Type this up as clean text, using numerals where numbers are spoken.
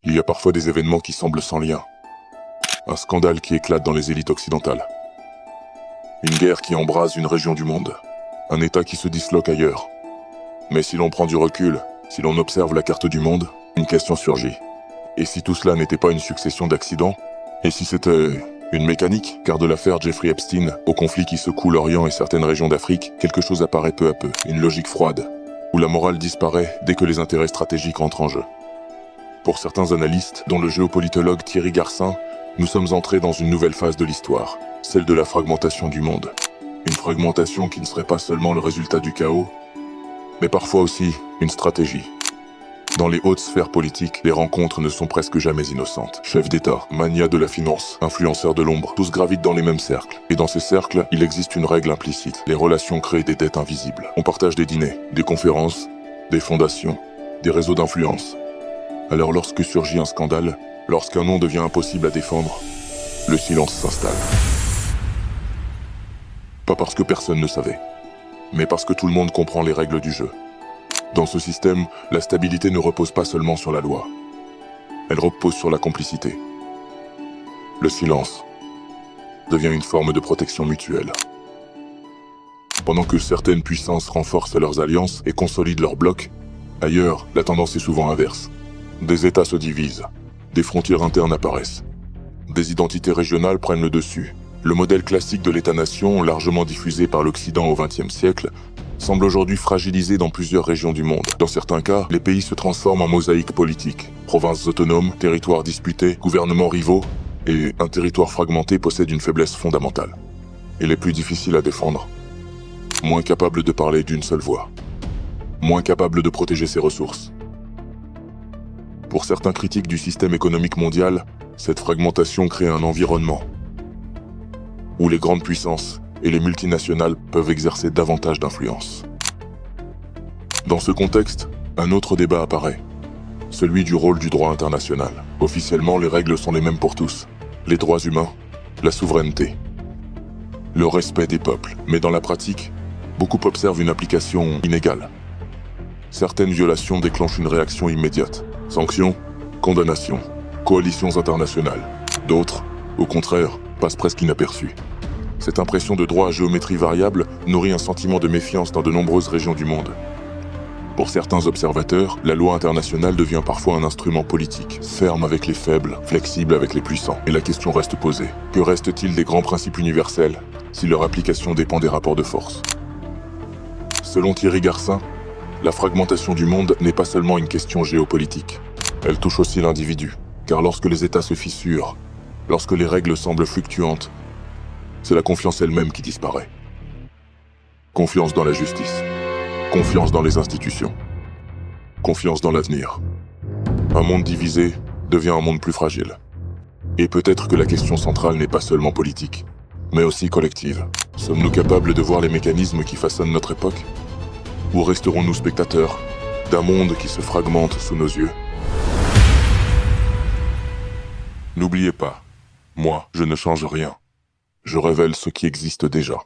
Il y a parfois des événements qui semblent sans lien. Un scandale qui éclate dans les élites occidentales. Une guerre qui embrase une région du monde. Un État qui se disloque ailleurs. Mais si l'on prend du recul, si l'on observe la carte du monde, une question surgit. Et si tout cela n'était pas une succession d'accidents? Et si c'était une mécanique? Car de l'affaire Jeffrey Epstein au conflit qui secoue l'Orient et certaines régions d'Afrique, quelque chose apparaît peu à peu. Une logique froide, où la morale disparaît dès que les intérêts stratégiques entrent en jeu. Pour certains analystes, dont le géopolitologue Thierry Garcin, nous sommes entrés dans une nouvelle phase de l'histoire, celle de la fragmentation du monde. Une fragmentation qui ne serait pas seulement le résultat du chaos, mais parfois aussi une stratégie. Dans les hautes sphères politiques, les rencontres ne sont presque jamais innocentes. Chefs d'État, manias de la finance, influenceurs de l'ombre, tous gravitent dans les mêmes cercles. Et dans ces cercles, il existe une règle implicite. Les relations créent des dettes invisibles. On partage des dîners, des conférences, des fondations, des réseaux d'influence. Alors lorsque surgit un scandale, lorsqu'un nom devient impossible à défendre, le silence s'installe. Pas parce que personne ne savait, mais parce que tout le monde comprend les règles du jeu. Dans ce système, la stabilité ne repose pas seulement sur la loi. Elle repose sur la complicité. Le silence devient une forme de protection mutuelle. Pendant que certaines puissances renforcent leurs alliances et consolident leurs blocs, ailleurs, la tendance est souvent inverse. Des États se divisent, des frontières internes apparaissent, des identités régionales prennent le dessus. Le modèle classique de l'État-nation, largement diffusé par l'Occident au XXe siècle, semble aujourd'hui fragilisé dans plusieurs régions du monde. Dans certains cas, les pays se transforment en mosaïques politiques. Provinces autonomes, territoires disputés, gouvernements rivaux, et un territoire fragmenté possède une faiblesse fondamentale. Il est plus difficile à défendre, moins capable de parler d'une seule voix, moins capable de protéger ses ressources. Pour certains critiques du système économique mondial, cette fragmentation crée un environnement où les grandes puissances et les multinationales peuvent exercer davantage d'influence. Dans ce contexte, un autre débat apparaît, celui du rôle du droit international. Officiellement, les règles sont les mêmes pour tous. Les droits humains, la souveraineté, le respect des peuples. Mais dans la pratique, beaucoup observent une application inégale. Certaines violations déclenchent une réaction immédiate. Sanctions, condamnations, coalitions internationales. D'autres, au contraire, passent presque inaperçues. Cette impression de droit à géométrie variable nourrit un sentiment de méfiance dans de nombreuses régions du monde. Pour certains observateurs, la loi internationale devient parfois un instrument politique, ferme avec les faibles, flexible avec les puissants. Et la question reste posée. Que reste-t-il des grands principes universels si leur application dépend des rapports de force? Selon Thierry Garcin, la fragmentation du monde n'est pas seulement une question géopolitique. Elle touche aussi l'individu, car lorsque les États se fissurent, lorsque les règles semblent fluctuantes, c'est la confiance elle-même qui disparaît. Confiance dans la justice, confiance dans les institutions, confiance dans l'avenir. Un monde divisé devient un monde plus fragile. Et peut-être que la question centrale n'est pas seulement politique, mais aussi collective. Sommes-nous capables de voir les mécanismes qui façonnent notre époque? Ou resterons-nous spectateurs d'un monde qui se fragmente sous nos yeux? N'oubliez pas, moi, je ne change rien. Je révèle ce qui existe déjà.